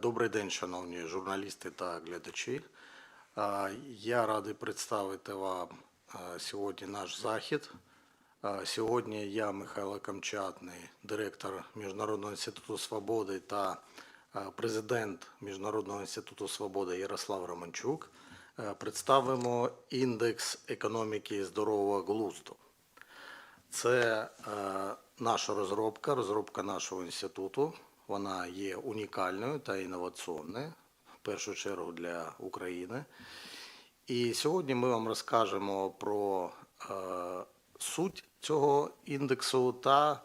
Добрий день, шановні журналісти та глядачі. Я радий представити вам сьогодні наш захід. Сьогодні я, Михайло Камчатний, директор Міжнародного інституту свободи та президент Міжнародного інституту свободи Ярослав Романчук, представимо індекс економіки здорового глузду. Це наша розробка нашого інституту. Вона є унікальною та інноваційною, в першу чергу для України. І сьогодні ми вам розкажемо про суть цього індексу та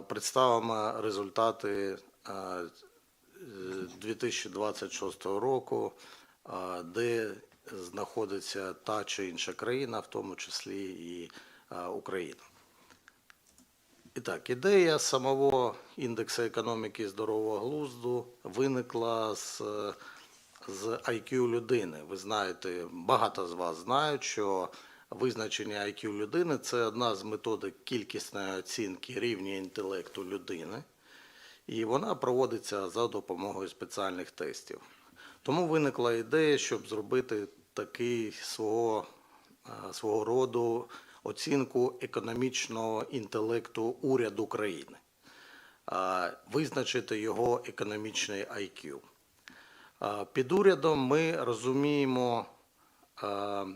представимо результати 2026 року, де знаходиться та чи інша країна, в тому числі і Україна. І так, ідея самого індексу економіки здорового глузду виникла з IQ людини. Ви знаєте, багато з вас знають, що визначення IQ людини – це одна з методик кількісної оцінки рівня інтелекту людини. І вона проводиться за допомогою спеціальних тестів. Тому виникла ідея, щоб зробити такий свого роду оцінку економічного інтелекту уряду країни, визначити його економічний IQ. Під урядом ми розуміємо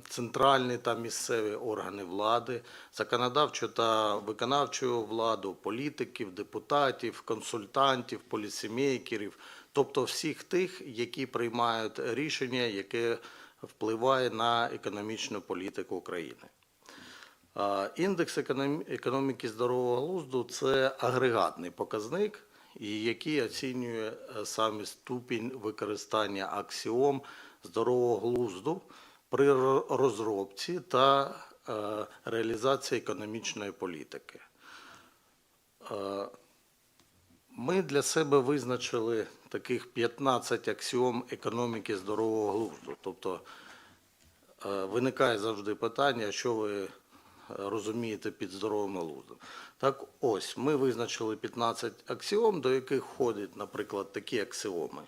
центральні та місцеві органи влади, законодавчу та виконавчу владу, політиків, депутатів, консультантів, полісімейкерів, тобто всіх тих, які приймають рішення, яке впливає на економічну політику України. Індекс економіки здорового глузду – це агрегатний показник, який оцінює саме ступінь використання аксіом здорового глузду при розробці та реалізації економічної політики. Ми для себе визначили таких 15 аксіом економіки здорового глузду. Тобто виникає завжди питання, що ви розумієте під здоровим глуздом. Так ось, ми визначили 15 аксіом, до яких входять, наприклад, такі аксіоми,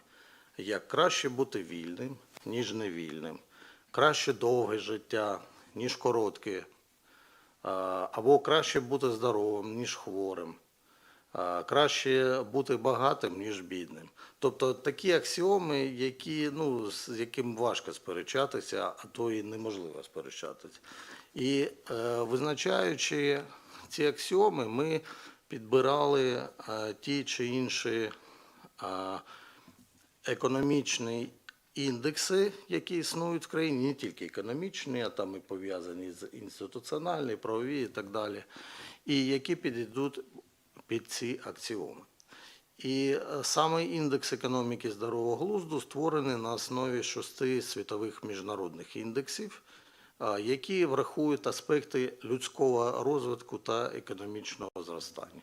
як краще бути вільним, ніж невільним, краще довге життя, ніж коротке, або краще бути здоровим, ніж хворим, краще бути багатим, ніж бідним. Тобто такі аксіоми, з яким важко сперечатися, а то і неможливо сперечатися. І визначаючи ці аксіоми, ми підбирали ті чи інші економічні індекси, які існують в країні, не тільки економічні, а там і пов'язані з інституціональні, правові і так далі, і які підійдуть під ці аксіоми. І саме індекс економіки здорового глузду створений на основі 6 світових міжнародних індексів, які врахують аспекти людського розвитку та економічного зростання.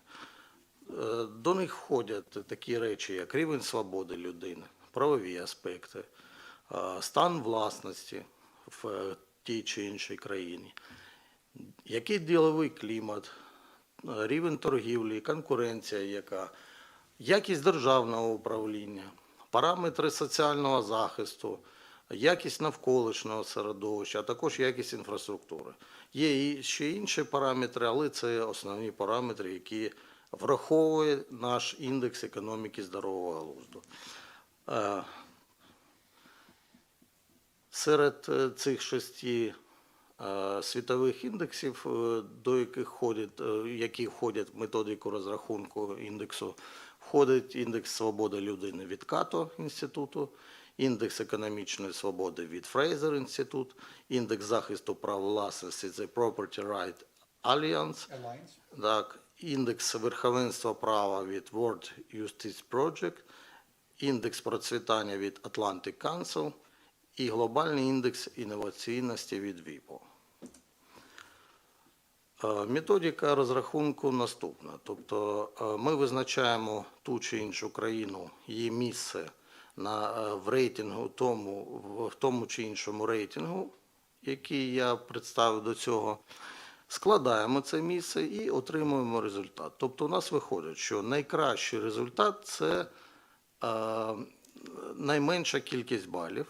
До них входять такі речі, як рівень свободи людини, правові аспекти, стан власності в тій чи іншій країні, який діловий клімат, рівень торгівлі, конкуренція, якість державного управління, параметри соціального захисту, якість навколишнього середовища, а також якість інфраструктури. Є і ще інші параметри, але це основні параметри, які враховує наш індекс економіки здорового глузду. Серед цих 6 світових індексів, до які входять в методику розрахунку індексу, входить індекс свободи людини від Като інституту, індекс економічної свободи від Фрейзер інститут, індекс захисту прав власності – це Property Right Alliance, так, індекс верховенства права від World Justice Project, індекс процвітання від Atlantic Council і глобальний індекс інноваційності від WIPO. Методика розрахунку наступна. Тобто ми визначаємо ту чи іншу країну, її місце в рейтингу, в тому чи іншому рейтингу, який я представив до цього, складаємо це місце і отримуємо результат. Тобто у нас виходить, що найкращий результат – це найменша кількість балів.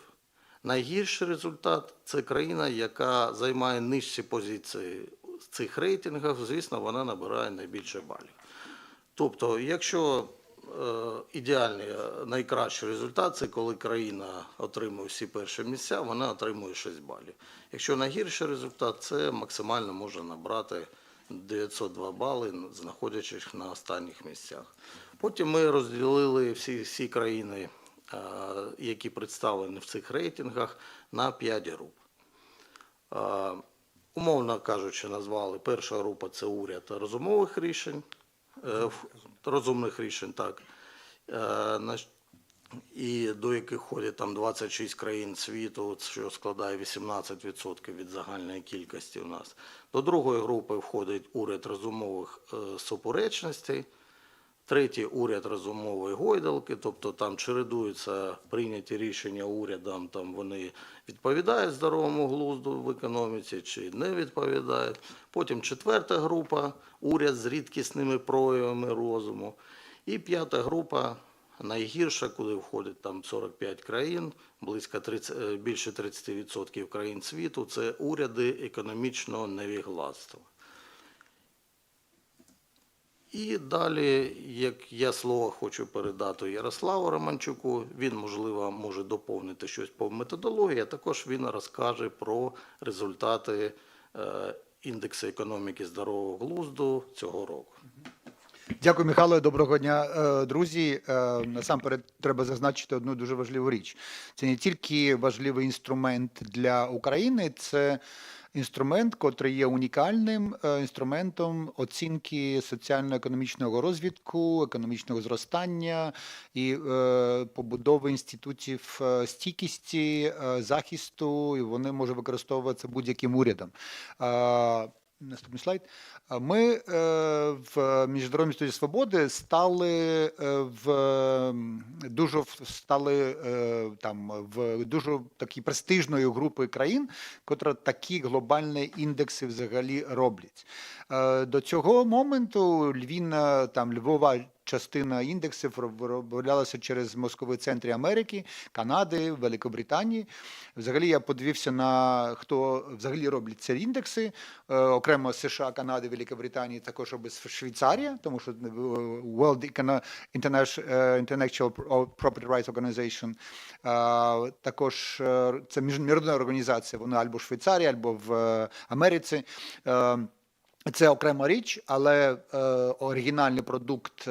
Найгірший результат – це країна, яка займає нижчі позиції в цих рейтингах, звісно, вона набирає найбільше балів. Тобто, якщо ідеальний, найкращий результат – це коли країна отримує всі перші місця, вона отримує 6 балів. Якщо найгірший результат – це максимально може набрати 902 бали, знаходячись на останніх місцях. Потім ми розділили всі країни, які представлені в цих рейтингах, на 5 груп. Умовно кажучи, назвали перша група – це уряд розумових рішень, розумних рішень, так, і до яких входять там 26 країн світу, що складає 18% від загальної кількості у нас. До другої групи входить уряд розумових суперечностей, третій – уряд розумової гойдалки, тобто там чередуються прийняті рішення урядом, там вони відповідають здоровому глузду в економіці чи не відповідають. Потім четверта група – уряд з рідкісними проявами розуму. І п'ята група – найгірша, куди входить там 45 країн, більше 30% країн світу – це уряди економічного невігластва. І далі, як я слово хочу передати Ярославу Романчуку, він, можливо, може доповнити щось по методології, а також він розкаже про результати індексу економіки здорового глузду цього року. Дякую, Михайло. Доброго дня, друзі. Насамперед, треба зазначити одну дуже важливу річ. Це не тільки важливий інструмент для України, це інструмент, котрий є унікальним інструментом оцінки соціально-економічного розвитку, економічного зростання і побудови інститутів стійкості, захисту, і вони можуть використовуватися будь-яким урядом. Наступний слайд. Ми в Міжнародному інституті свободи стали в дуже такій престижною групою країн, котра такі глобальні індекси взагалі роблять. До цього моменту Львова частина індексів вироблялася через мозкові центри Америки, Канади, Великобританії. Взагалі я подивився на хто взагалі роблять ці індекси. Окремо США, Канади, Великобританії, також Швейцарія, тому що World Intellectual Property Rights Organization, також це міжнародна організація, вона або в Швейцарії, або в Америці. Це окрема річ, але оригінальний продукт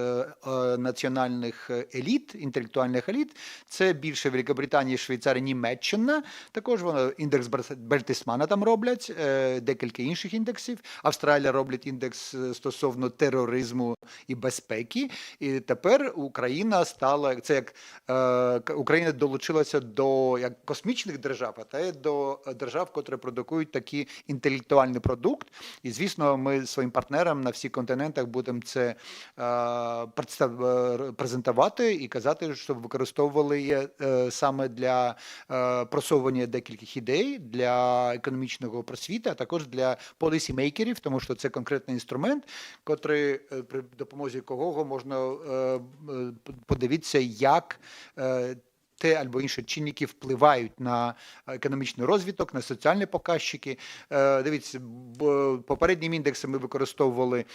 національних еліт, інтелектуальних еліт, це більше Великобританія, Швейцарія, Німеччина. Також індекс Бертельсмана там роблять, декілька інших індексів. Австралія роблять індекс стосовно тероризму і безпеки. І тепер Україна стала, це як Україна долучилася до як космічних держав, а те до держав, котрі продукують такий інтелектуальний продукт. І, звісно, ми своїм партнерам на всіх континентах будемо це презентувати і казати, щоб використовували її саме для просування декількох ідей, для економічного просвіти, а також для полісімейкерів, тому що це конкретний інструмент, котрий, при допомозі якого можна подивитися, як те або інші чинники впливають на економічний розвиток, на соціальні показники. Дивіться, попереднім індексом ми використовували,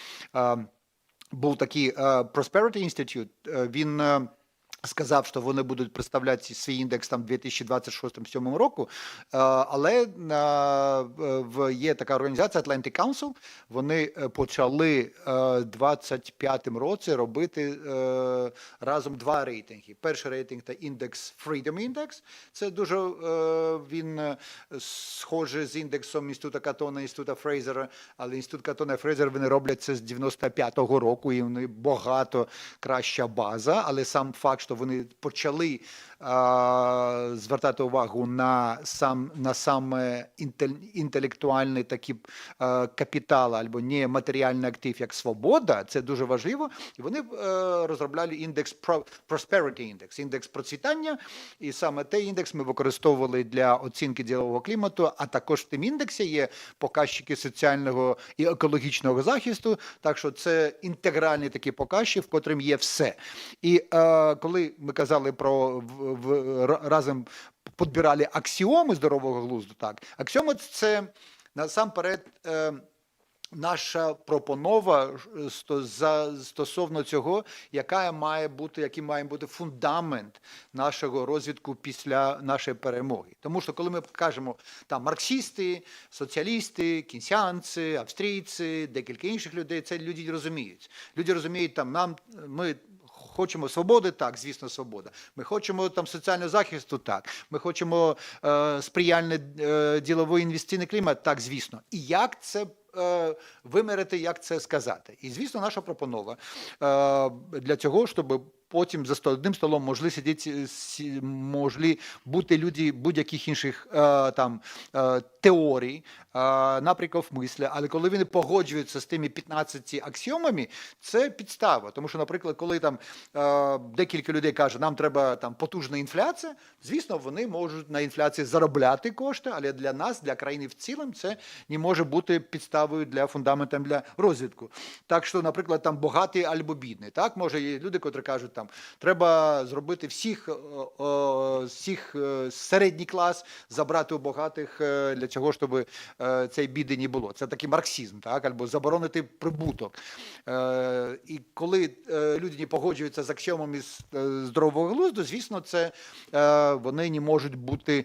був такий Prosperity Institute, він сказав, що вони будуть представляти свій індекс там 2026-2027 року, але є така організація Atlantic Council, вони почали в 2025 році робити разом два рейтинги. Перший рейтинг – це індекс Freedom Index, це дуже, він схожий з індексом Інституту Катона, Інституту Фрейзера, але Інститут Катона і Фрейзер вони роблять це з 95-го року, і вони багато краща база, але сам факт, що вони почали звертати увагу на саме інтелектуальний такі капітал або не матеріальний актив, як свобода, це дуже важливо. І вони розробляли індекс Prosperity Index, індекс процвітання, і саме той індекс ми використовували для оцінки ділового клімату, а також в тим індексі є показники соціального і екологічного захисту, так що це інтегральний такий показчик, в котрим є все. І коли ми казали про разом підбирали аксіоми здорового глузду, так, аксіоми – це насамперед наша пропонова стосовно цього, який має бути фундамент нашого розвитку після нашої перемоги. Тому що коли ми кажемо там марксисти, соціалісти, кінсіанці, австрійці, декілька інших людей, це люди розуміють. Люди розуміють, там ми хочемо свободи, так, звісно, свобода. Ми хочемо там соціального захисту, так. Ми хочемо сприяльний діловий інвестиційний клімат, так, звісно. І як це вимірити, як це сказати. І, звісно, наша пропонова для цього, щоб потім за одним столом могли бути люди будь-яких інших теорій, напрямків мислі, але коли вони погоджуються з тими 15 аксіомами, це підстава. Тому що, наприклад, коли там декілька людей кажуть, нам треба там потужна інфляція, звісно, вони можуть на інфляції заробляти кошти, але для нас, для країни в цілому, це не може бути підставою для фундаментом для розвитку. Так що, наприклад, там багатий або бідний. Так, може, є люди, котрі кажуть, там треба зробити всіх середній клас, забрати у багатих для цього, щоб цієї біди не було. Це такий марксизм, так, або заборонити прибуток. І коли люди не погоджуються з аксіомами здорового глузду, звісно, це вони не можуть бути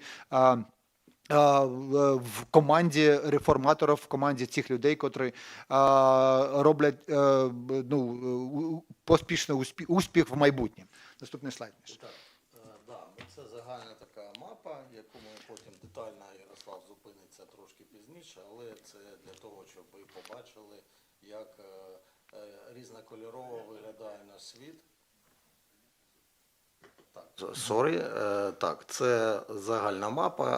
в команді реформаторів, в команді цих людей, котрі роблять поспішний успіх в майбутньому. Наступний слайд. Так, це загальна така мапа, яку ми потім детально, Ярослав зупиниться трошки пізніше, але це для того, щоб ви побачили, як різнокольорово виглядає наш світ. Так, це загальна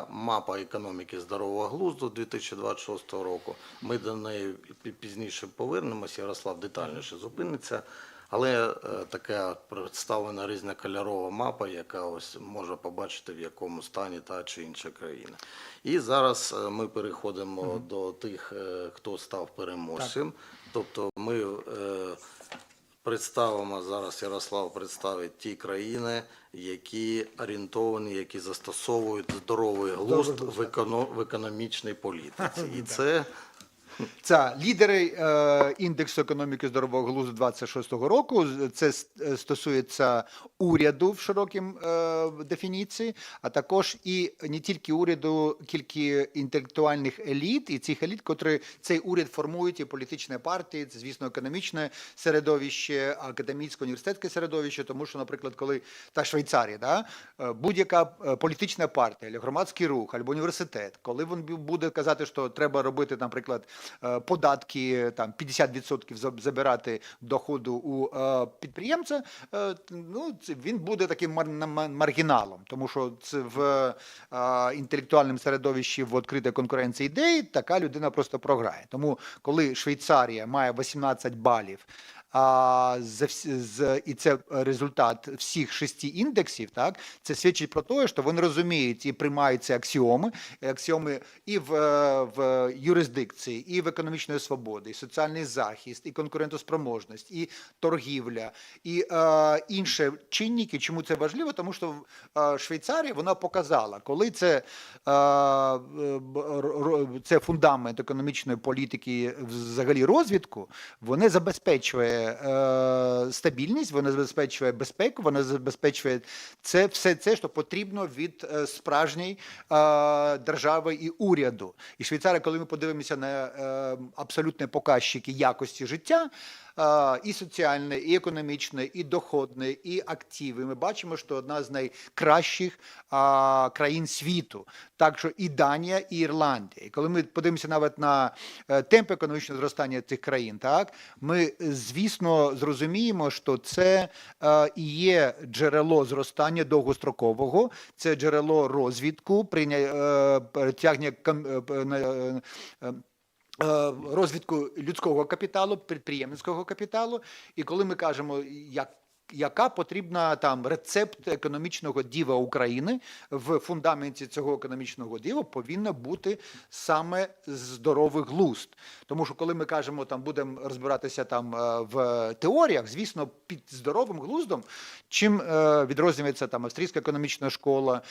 мапа економіки здорового глузду 2026 року. Ми до неї пізніше повернемося, Ярослав детальніше зупиниться. Але така представлена різнокольорова мапа, яка ось може побачити, в якому стані та чи інша країна. І зараз ми переходимо до тих, хто став переможцем. Тобто ми представимо, зараз Ярослав представить ті країни, які орієнтовані, які застосовують здоровий глузд в економічній політиці. І це лідери індексу економіки здорового глузду 26 року. Це стосується уряду в широкій дефініції, а також і не тільки уряду, кілька інтелектуальних еліт, і цих еліт, котрі цей уряд формують, і політичні партії, це, звісно, економічне середовище, академічне, університетське середовище, тому що, наприклад, коли та Швейцарія, да, будь-яка політична партія, або громадський рух, або університет, коли він буде казати, що треба робити, наприклад, податки, там 50% забирати доходу у підприємця, він буде таким маргіналом, тому що це в інтелектуальному середовищі в відкритій конкуренції ідей така людина просто програє. Тому коли Швейцарія має 18 балів, і це результат всіх 6 індексів, так, це свідчить про те, що вони розуміють і приймають ці аксіоми і в юрисдикції, і в економічної свободи, і соціальний захист, і конкурентоспроможність, і торгівля, і інші чинники. Чому це важливо? Тому що Швейцарія, вона показала, коли це фундамент економічної політики взагалі розвитку, вони забезпечує стабільність, вона забезпечує безпеку, вона забезпечує все це, що потрібно від справжньої держави і уряду. І Швейцарія, коли ми подивимося на абсолютні показники якості життя, і соціальне, і економічне, і доходне, і активи. Ми бачимо, що одна з найкращих країн світу. Так що і Данія, і Ірландія. І коли ми подивимося навіть на темп економічного зростання цих країн, так, ми, звісно, зрозуміємо, що це і є джерело зростання довгострокового, це джерело розвитку, притягнення розвитку людського капіталу, підприємницького капіталу. І коли ми кажемо, яка потрібна там рецепт економічного дива України, в фундаменті цього економічного дива повинна бути саме здоровий глузд. Тому що коли ми кажемо, там будемо розбиратися там в теоріях, звісно, під здоровим глуздом, чим відрізнюється там австрійська економічна школа,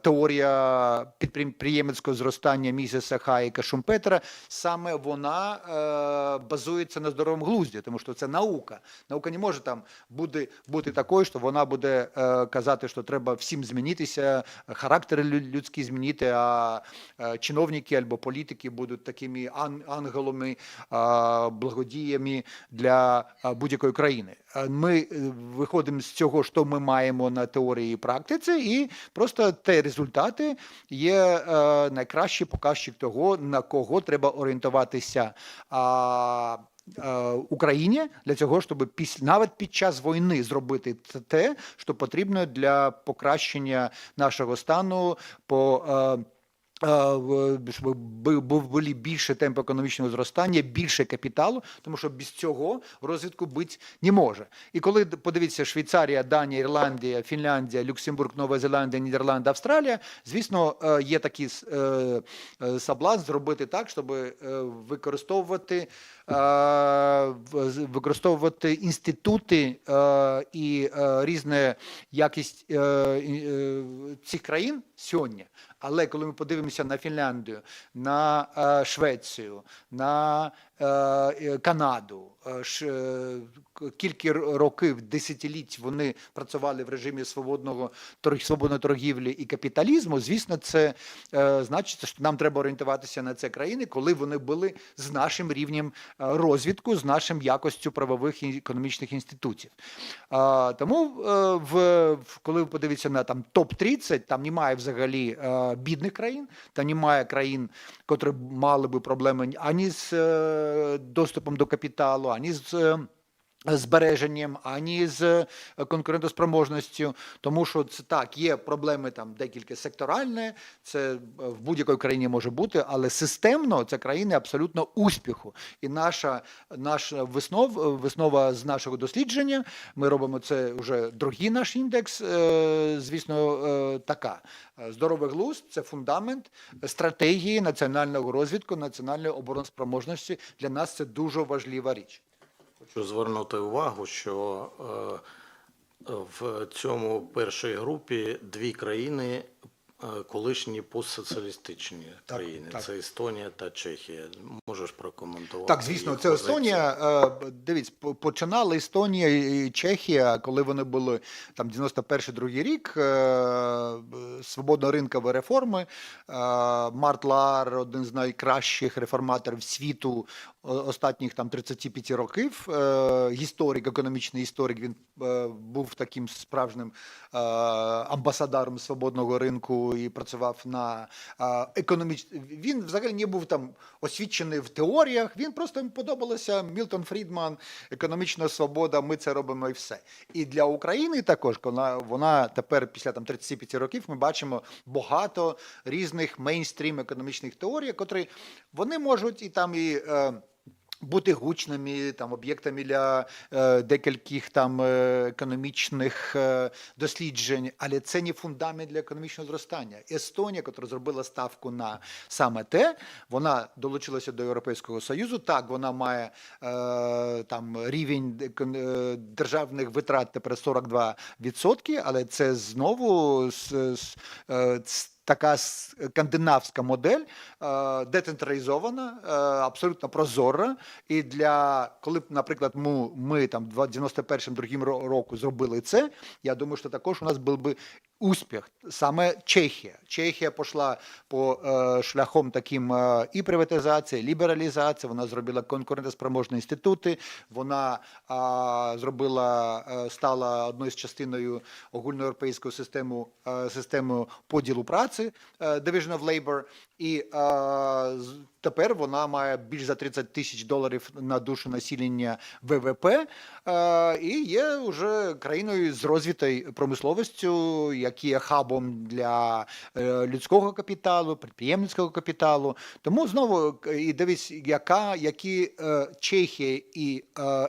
теорія підприємницького зростання Місіса Хаєка, Шумпетера, саме вона базується на здоровому глузді, тому що це наука. Наука не може там бути такою, що вона буде казати, що треба всім змінитися, характери людські змінити, а чиновники або політики будуть такими ангелами, благодіями для будь-якої країни. Ми виходимо з цього, що ми маємо на теорії і практиці, і просто ті результати є найкращий показчик того, на кого треба орієнтуватися Україні для цього, щоб навіть під час війни зробити те, що потрібно для покращення нашого стану, щоб були більше темпи економічного зростання, більше капіталу, тому що без цього розвитку бути не може. І коли подивіться Швейцарія, Данія, Ірландія, Фінляндія, Люксембург, Нова Зеландія, Нідерланди, Австралія, звісно, є такий соблазн зробити так, щоб використовувати інститути і різну якість цих країн сьогодні. Але коли ми подивимося на Фінляндію, на Швецію, на Канаду, кілька років, десятиліть вони працювали в режимі свободної торгівлі і капіталізму, звісно, це значить, що нам треба орієнтуватися на ці країни, коли вони були з нашим рівнем розвитку, з нашим якостю правових і економічних інститутів. Тому, коли ви подивитеся на там топ-30, там немає взагалі бідних країн, там немає країн, які мали би проблеми ані з доступом до капіталу, ані з збереженням, ані з конкурентоспроможністю, тому що це так, є проблеми там декілька секторальні, це в будь-якій країні може бути, але системно це країни абсолютно успіху. І наша виснова з нашого дослідження, ми робимо це вже другий наш індекс, звісно, така. Здоровий глузд – це фундамент стратегії національного розвитку, національної обороноспроможності. Для нас це дуже важлива річ. Хочу звернути увагу, що в цьому першій групі дві країни колишні постсоціалістичні країни. Так. Це Естонія та Чехія. Можеш прокоментувати? Так, звісно, це Естонія. Дивіться, починали Естонія і Чехія, коли вони були там 91-2 рік, свободно-ринкові реформи. Март Лаар, один з найкращих реформаторів світу останніх там 35 років, історик, економічний історик, він був таким справжнім амбасадором свободного ринку і працював на Він взагалі не був там освічений в теоріях, він просто йому подобалося Мілтон Фрідман, економічна свобода, ми це робимо і все. І для України також, вона тепер після там 35 років, ми бачимо багато різних мейнстрім економічних теорій, котрі вони можуть і там бути гучними там об'єктами для декількох там економічних досліджень, але це не фундамент для економічного зростання. Естонія, яка зробила ставку на саме те, вона долучилася до Європейського Союзу. Так, вона має там рівень державних витрат тепер 42%, але це знову така скандинавська модель, децентралізована, абсолютно прозора. І коли б, наприклад, ми там в 91-2 року зробили це, я думаю, що також у нас був би успіх. Саме Чехія. Чехія пішла по шляхом таким і приватизації, і лібералізації, вона зробила конкурентоспроможні інститути, вона стала одною з частиною огульноєвропейської системи поділу праці, Division of Labor, і тепер вона має більш за $30,000 на душу населення ВВП, і є вже країною з розвитою промисловістю, які є хабом для людського капіталу, підприємницького капіталу. Тому знову, і дивись, які Чехія і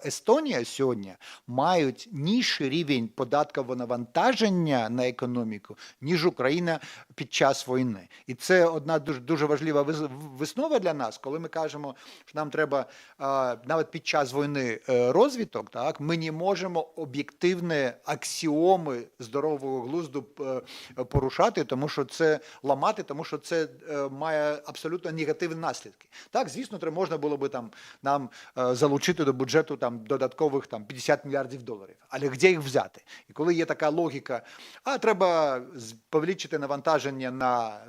Естонія сьогодні мають нижчий рівень податкового навантаження на економіку, ніж Україна під час війни. І це одна дуже важлива виснова для нас, коли ми кажемо, що нам треба навіть під час війни розвиток, так, ми не можемо об'єктивні аксіоми здорового глузду порушати, тому що це ламати, тому що це має абсолютно негативні наслідки. Так, звісно, можна було би нам залучити до бюджету додаткових $50 мільярдів, але де їх взяти? І коли є така логіка, треба повеличити навантаження на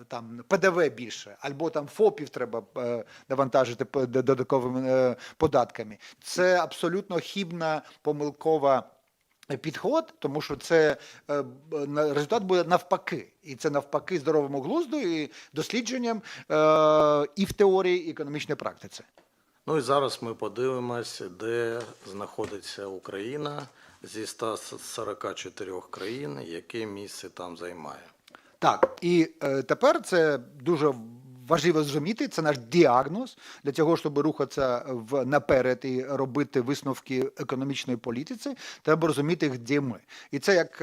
ПДВ більше, або ФОПів треба навантажити додатковими податками. Це абсолютно хибна, помилкова підход, тому що це результат буде навпаки. І це навпаки здоровому глузду і дослідженням і в теорії, і економічній практиці. Ну і зараз ми подивимось, де знаходиться Україна зі 144 країн, яке місце там займає. Так, і тепер це дуже важливо зрозуміти, це наш діагноз для того, щоб рухатися наперед і робити висновки економічної політиці, треба розуміти, де ми. І це як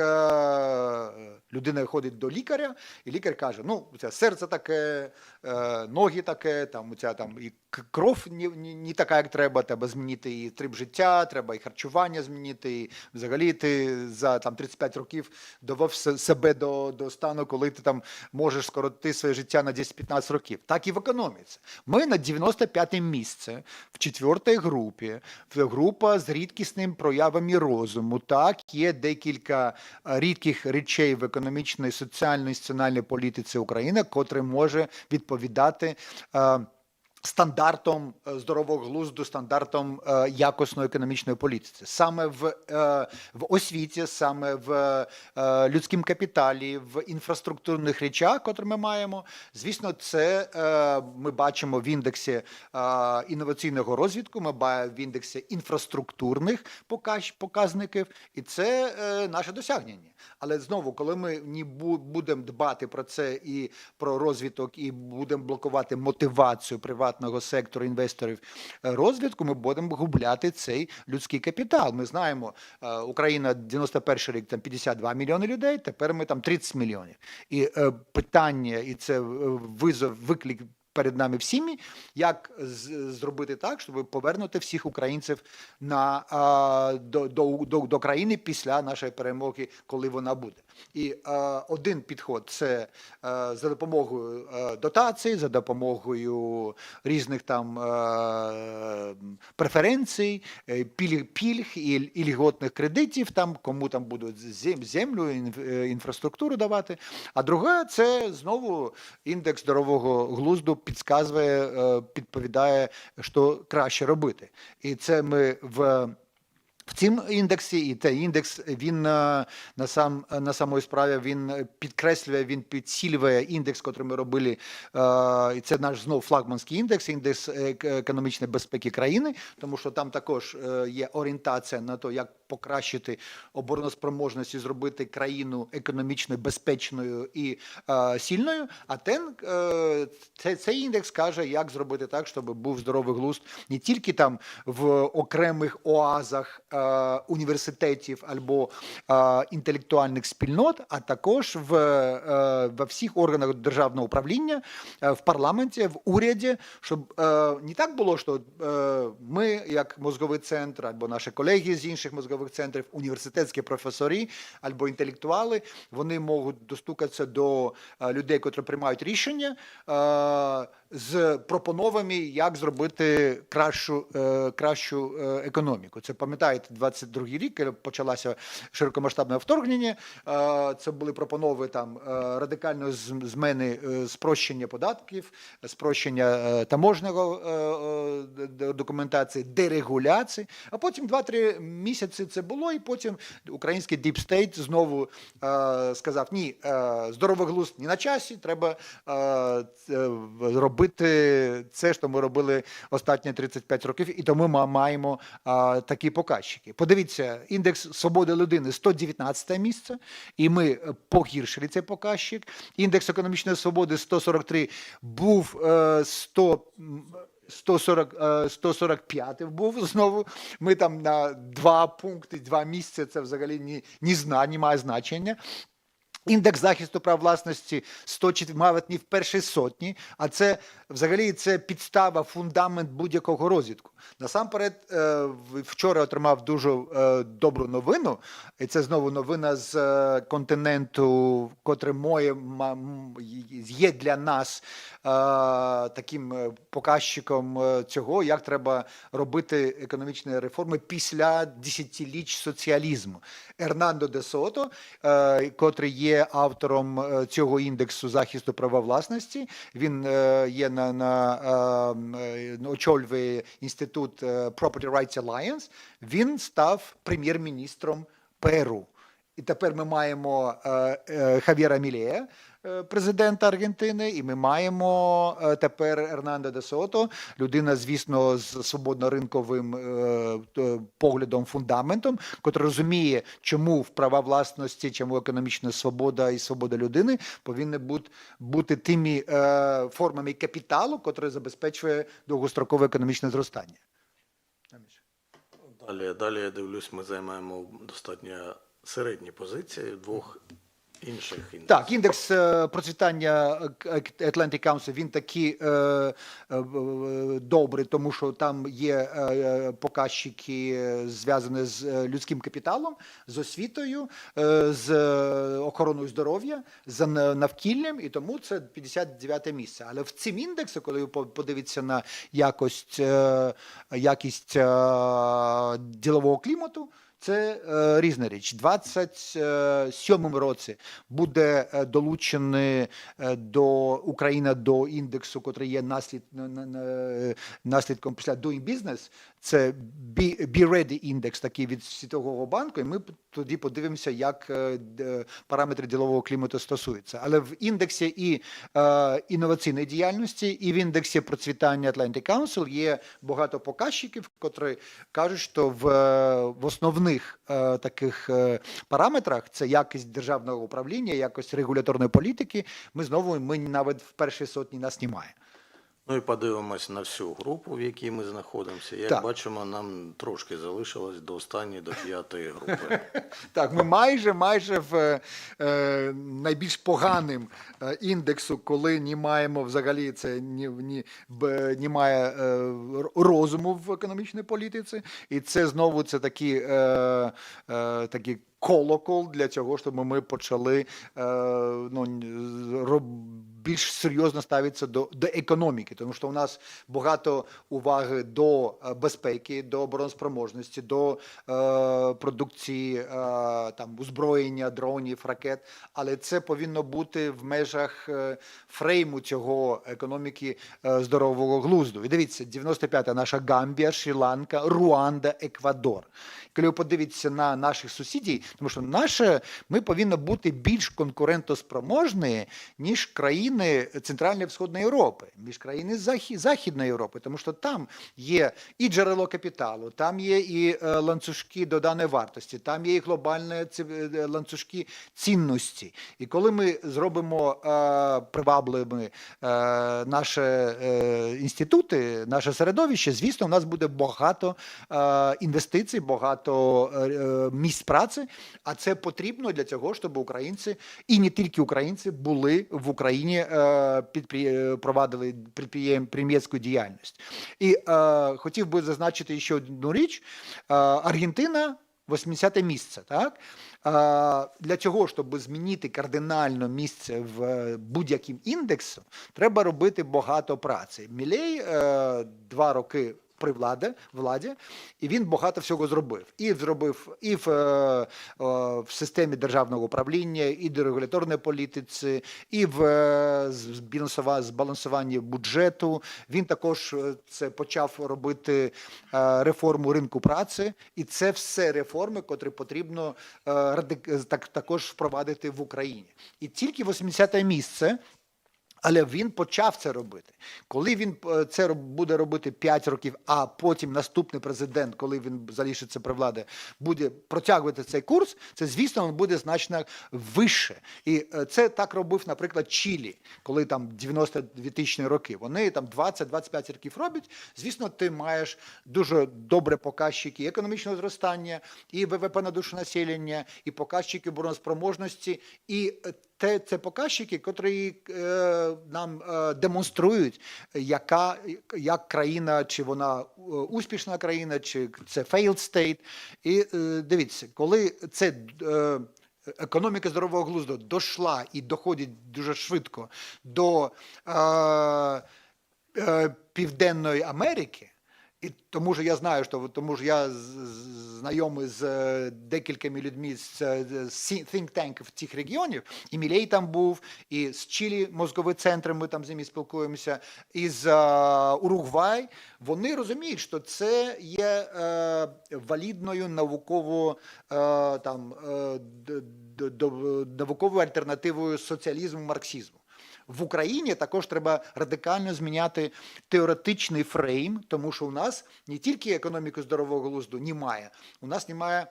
людина ходить до лікаря, і лікар каже, у тебе серце таке, ноги таке, і кров не така, як треба змінити і тріп життя, треба і харчування змінити, і взагалі ти за 35 років довів себе до стану, коли ти можеш скоротити своє життя на 10-15 років. Так і в економіці. Ми на 95-те місце в 4-й групі, група з рідкісними проявами розуму. Так, є декілька рідких речей в економічній, соціальній, інституціональній політиці України, котре може відповідати стандартом здорового глузду, стандартом якісної економічної політики. Саме в освіті, саме в людському капіталі, в інфраструктурних речах, які ми маємо. Звісно, це ми бачимо в індексі інноваційного розвитку, ми бачимо в індексі інфраструктурних показників, і це наше досягнення. Але знову, коли ми не будемо дбати про це і про розвиток, і будемо блокувати мотивацію приватного сектору інвесторів розвитку, ми будемо губляти цей людський капітал. Ми знаємо, Україна 91 рік 52 мільйони людей, тепер ми 30 мільйонів. І питання, і це виклик перед нами всіми, як зробити так, щоб повернути всіх українців до країни після нашої перемоги, коли вона буде. І один підход – це за допомогою дотацій, за допомогою різних преференцій, пільг і льготних кредитів, кому будуть землю, інфраструктуру давати. А друге – це знову індекс здорового глузду підповідає, що краще робити. І це ми в цьому індексі, і цей індекс, він на самої справі, він підкреслює, він підсилює індекс, який ми робили, і це наш знову флагманський індекс економічної безпеки країни, тому що там також є орієнтація на те, як покращити обороноспроможність і зробити країну економічно безпечною і сильною, а цей індекс каже, як зробити так, щоб був здоровий глузд не тільки в окремих оазах університетів або інтелектуальних спільнот, а також во всіх органах державного управління, в парламенті, в уряді, щоб не так було, що ми, як мозговий центр, або наші колеги з інших мозгових урядових центрів, університетські професори або інтелектуали, вони можуть достукатися до людей, котрі приймають рішення, з пропоновами, як зробити кращу економіку. Це, пам'ятаєте, 22-й рік, коли почалося широкомасштабне вторгнення, це були пропонови там радикальної зміни, спрощення податків, спрощення таможнього документації, дерегуляції, а потім 2-3 місяці це було, і потім український Deep State знову сказав, ні, здоровий глузд не на часі, треба робити це, що ми робили останні 35 років, і тому ми маємо такі показники. Подивіться, індекс свободи людини 119 місце, і ми погіршили цей показник. Індекс економічної свободи 143 був 145 був знову. Ми там на 2 пункти, 2 місця, це взагалі не має значення. Індекс захисту прав власності 104, мабуть, не в першій сотні, а це взагалі це підстава, фундамент будь-якого розвитку. Насамперед, вчора отримав дуже добру новину, і це знову новина з континенту, котре є для нас таким показчиком цього, як треба робити економічні реформи після десятиліть соціалізму. Ернандо де Сото, котрий є автором цього індексу захисту права власності, він є очолює інститут Property Rights Alliance, він став прем'єр-міністром Перу. І тепер ми маємо Хав'єра Мілея, президента Аргентини, і ми маємо тепер Ернандо де Сото, людина, звісно, з свободно-ринковим поглядом, фундаментом, котра розуміє, чому в права власності, чому економічна свобода і свобода людини повинні бути тими формами капіталу, котрі забезпечує довгострокове економічне зростання. Далі я дивлюсь, ми займаємо достатньо середні позиції в двох інших індексів. Так, індекс процвітання Atlantic Council, він такий добрий, тому що там є показники, зв'язані з людським капіталом, з освітою, з охороною здоров'я, з навкіллям, і тому це 59 місце. Але в цим індексі, коли ви подивитеся на якість ділового клімату, це різна річ. 27-му році буде долучена Україна до індексу, який є наслідком після Doing Business. Це Be Ready індекс, такий від Світового банку, і ми тоді подивимося, як параметри ділового клімату стосуються. Але в індексі і інноваційної діяльності, і в індексі процвітання Atlantic Council є багато показників, які кажуть, що в основних таких параметрах, це якість державного управління, якість регуляторної політики, ми навіть в першій сотні нас немає. Ну і подивимось на всю групу, в якій ми знаходимося. Як бачимо, нам трошки залишилось до останньої, до 5-ї групи. Так, ми майже в найбільш поганим індексу, коли не маємо взагалі, це немає розуму в економічній політиці. І це знову це такі колокол для цього, щоб ми почали більш серйозно ставитися до економіки, тому що у нас багато уваги до безпеки, до обороноспроможності, до продукції озброєння, дронів, ракет, але це повинно бути в межах фрейму цього економіки здорового глузду. І дивіться, 95-та наша Гамбія, Шрі-Ланка, Руанда, Еквадор. Коли ви подивитеся на наших сусідів, тому що ми повинні бути більш конкурентоспроможні, ніж країни Центральної і Східної Європи, ніж країни Західної Європи, тому що там є і джерело капіталу, там є і ланцюжки доданої вартості, там є і глобальні ланцюжки цінності. І коли ми зробимо привабливими наші інститути, наше середовище, звісно, у нас буде багато інвестицій, багато місць праці, а це потрібно для цього, щоб українці, і не тільки українці, були в Україні, провадили підприємницьку діяльність. І хотів би зазначити ще одну річ. Аргентина 80-те місце. Так? Для цього, щоб змінити кардинально місце в будь-яким індексу, треба робити багато праці. Мілей 2 роки при владі, і він багато всього зробив. І зробив і в системі державного управління, і в регуляторній політиці, і в збалансуванні бюджету. Він також це почав робити реформу ринку праці, і це все реформи, котрі потрібно також впровадити в Україні. І тільки 80-те місце, але він почав це робити. Коли він це буде робити 5 років, а потім наступний президент, коли він залишиться при владі, буде протягувати цей курс, це, звісно, він буде значно вище. І це так робив, наприклад, Чилі, коли там 90-2000 роки. Вони там 20-25 років роблять. Звісно, ти маєш дуже добре показники економічного зростання, і ВВП на душу населення, і показники обороноспроможності, і це показники, які нам демонструють, як країна, чи вона успішна країна, чи це failed state. І дивіться, коли це економіка здорового глузду дійшла і доходить дуже швидко до Південної Америки, і тому що я знаю, тому що я знайомий з декількома людьми з think tank цих регіонів, і Мілей там був, і з Чилі мозковий центр, ми там з ними спілкуємося, і з Уругвай. Вони розуміють, що це є валідною науковою альтернативою соціалізму, марксизму. В Україні також треба радикально зміняти теоретичний фрейм, тому що у нас не тільки економіки здорового глузду немає, у нас немає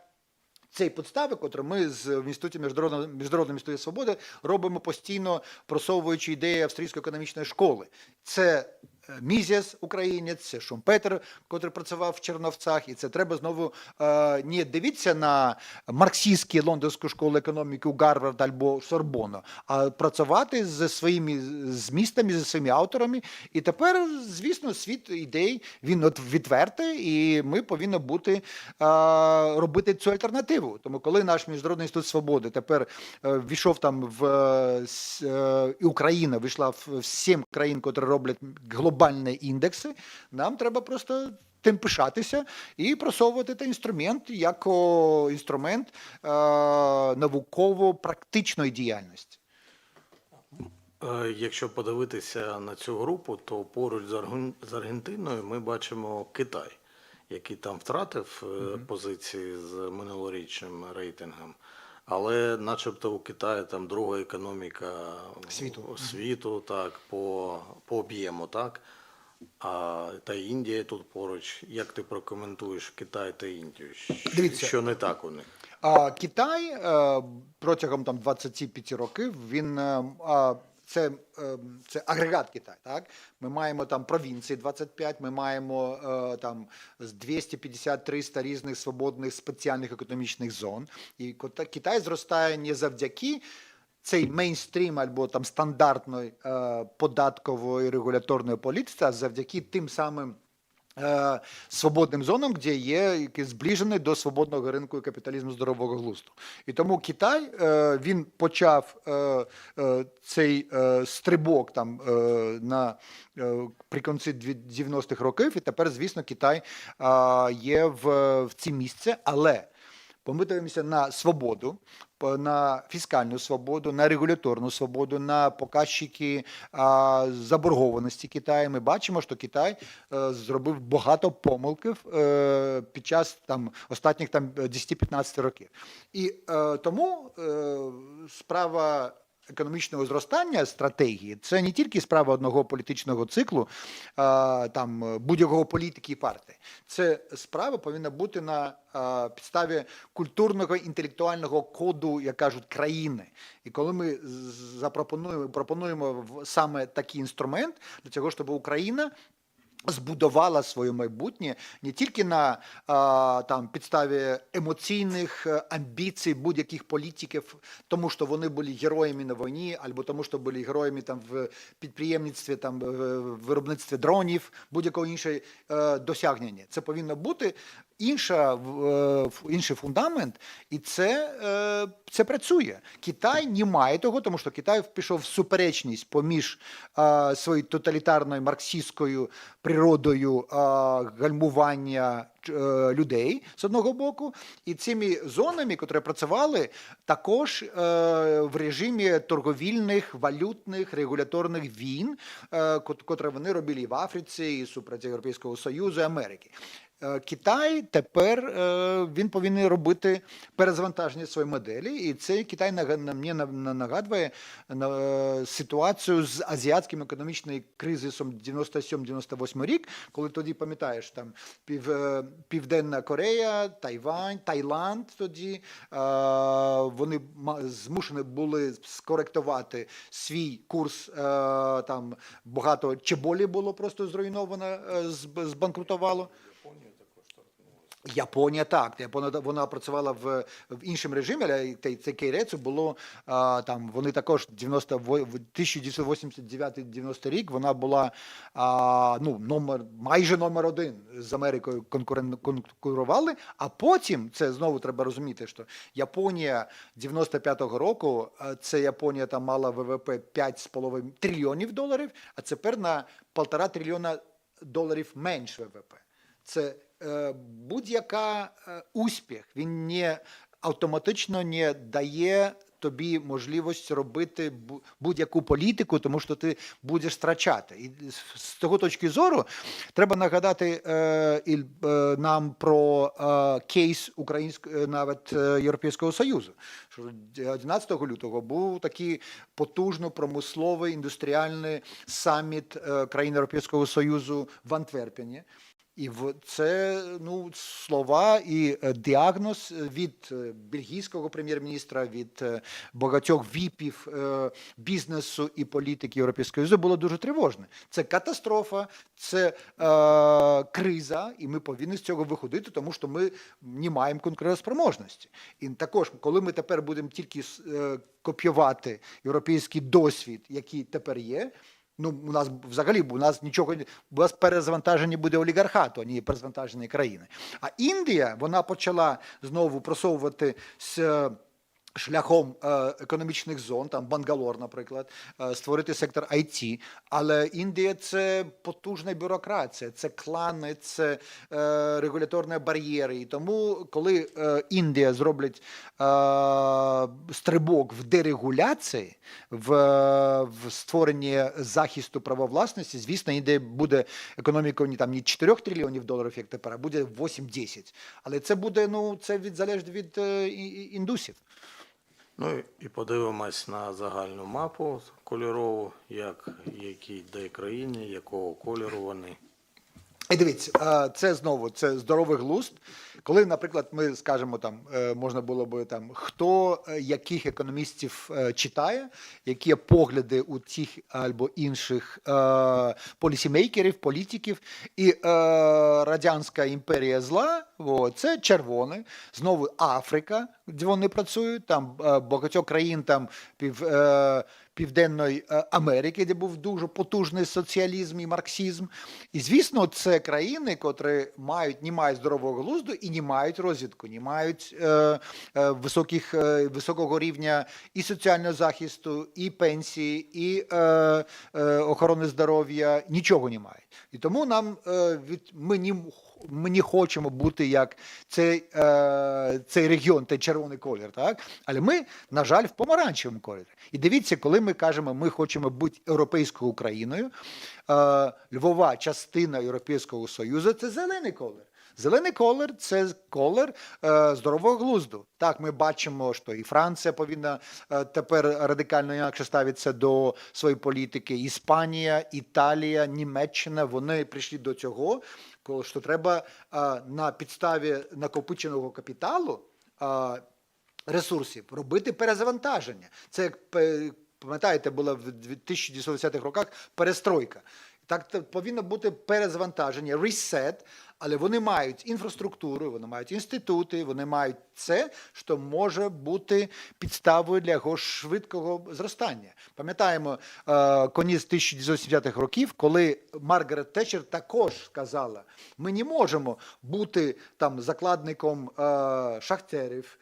цієї підстави, котру ми в Інституті Міжнародної інституті свободи робимо постійно, просовуючи ідеї австрійської економічної школи. Це Мізіас, українець, це Шумпетер, котрий працював в Черновцях, і це треба знову не дивитися на марксистську лондонську школу економіки у Гарвард або Сорбону, а працювати зі своїми змістами, зі своїми авторами. І тепер, звісно, світ ідей, він відвертий, і ми повинні робити цю альтернативу. Тому коли наш Міжнародний інститут свободи тепер війшов там і Україна вийшла в 7 країн, котрі роблять глобальні індекси, нам треба просто тим пишатися і просовувати цей інструмент як інструмент науково-практичної діяльності. Якщо подивитися на цю групу, то поруч з Аргентиною ми бачимо Китай, який там втратив позиції з минулорічним рейтингом. Але начебто у Китаї там друга економіка світу так, по об'єму, так? Та Індія тут поруч. Як ти прокоментуєш Китай та Індію? Дивіться, що не так у них? Китай протягом 25 років, це агрегат Китай, так? Ми маємо там провінції 25, ми маємо там 250-300 різних свободних спеціальних економічних зон. І Китай зростає не завдяки цей мейнстрім або там стандартної податкової регуляторної політики, а завдяки тим самим свободним зонам, де є які зближені до свободного ринку і капіталізму здорового глузду. І тому Китай, він почав цей стрибок там при кінці 90-х років, і тепер, звісно, Китай є в ці місце, але ми дивимося на свободу, на фіскальну свободу, на регуляторну свободу, на показники заборгованості Китаю. Ми бачимо, що Китай зробив багато помилків під час останніх 10-15 років. І тому справа економічного зростання стратегії – це не тільки справа одного політичного циклу, будь-якого політики і партії. Це справа повинна бути на підставі культурного, інтелектуального коду, як кажуть, країни. І коли ми пропонуємо саме такий інструмент для того, щоб Україна збудувала своє майбутнє не тільки на там підставі емоційних амбіцій будь-яких політиків, тому що вони були героями на війні, або тому, що були героями там в підприємництві, там в виробництві дронів, будь-якого іншого досягнення. Це повинно бути інший фундамент, і це працює. Китай не має того, тому що Китай пішов в суперечність поміж своєю тоталітарною марксистською природою гальмування людей з одного боку, і цими зонами, які працювали, також в режимі торговільних, валютних, регуляторних війн, котрі вони робили і в Африці, і супроти Європейського Союзу, і Америки. Китай тепер він повинен робити перезвантаження своєї моделі, і це Китай мені нагадує ситуацію з азіатським економічним кризисом 97-98 рік, коли тоді, пам'ятаєш, там Південна Корея, Тайвань, Таїланд тоді, вони змушені були скоректувати свій курс, там багато чеболі було просто зруйновано, збанкрутувало. Японія так, вона працювала в іншому режимі, але цей Кейрецу було там, вони також 1989-90 рік, вона була майже номер один з Америкою конкурували, а потім, це знову треба розуміти, що Японія 95-го року, це Японія там мала ВВП 5,5 трильйонів доларів, а тепер на 1,5 трильйона доларів менш ВВП. Це будь-яка успіх, він не автоматично не дає тобі можливість робити будь-яку політику, тому що ти будеш втрачати. І з того точки зору треба нагадати нам про кейс навіть Європейського Союзу. Що 11 лютого був такий потужно промисловий індустріальний саміт країн Європейського Союзу в Антверпені. І це слова і діагноз від бельгійського прем'єр-міністра, від багатьох віпів бізнесу і політики Європейського Союзу було дуже тривожне. Це катастрофа, це криза, і ми повинні з цього виходити, тому що ми не маємо конкурентоспроможності. І також, коли ми тепер будемо тільки копіювати європейський досвід, який тепер є, у нас взагалі, у нас перезвантаження буде олігархату, а не перезвантажені країни. А Індія, вона почала знову просовувати шляхом економічних зон, там Бангалор, наприклад, створити сектор IT, але Індія – це потужна бюрократія, це клани, це регуляторні бар'єри. І тому, коли Індія зроблять стрибок в дерегуляції, в створенні захисту права власності, звісно, Індія буде економікою не 4 трильйонів доларів, як тепер, а буде 8-10. Але це буде, це залежить від індусів. І подивимось на загальну мапу кольорову, які де країни, якого кольору вони. І дивіться, це знову, це здоровий глузд. Коли, наприклад, ми скажемо, там, можна було б, там, хто яких економістів читає, які погляди у тих або інших полісімейкерів, політиків, і Радянська імперія зла, це червоне, знову Африка, де вони працюють, там багатьох країн, там Південної Америки, де був дуже потужний соціалізм і марксизм. І, звісно, це країни, котрі не мають здорового глузду і не мають розвитку, не мають високого рівня і соціального захисту, і пенсії, і охорони здоров'я, нічого не мають. І тому ми не хочемо бути як цей регіон, той червоний колір, так? Але ми, на жаль, в помаранчевому кольорі. І дивіться, коли ми кажемо, ми хочемо бути європейською Україною, Львова частина Європейського Союзу – це зелений колір. Зелений колір – це колір здорового глузду. Так, ми бачимо, що і Франція повинна тепер радикально інакше ставитися до своєї політики. Іспанія, Італія, Німеччина – вони прийшли до цього, що треба на підставі накопиченого капіталу ресурсів робити перезавантаження. Це, як пам'ятаєте, була в 1910-х роках перестройка. Так повинно бути перезвантаження, reset, але вони мають інфраструктуру, вони мають інститути, вони мають це, що може бути підставою для його швидкого зростання. Пам'ятаємо кінець 1970-х років, коли Маргарет Тетчер також сказала, ми не можемо бути там закладником шахтерів,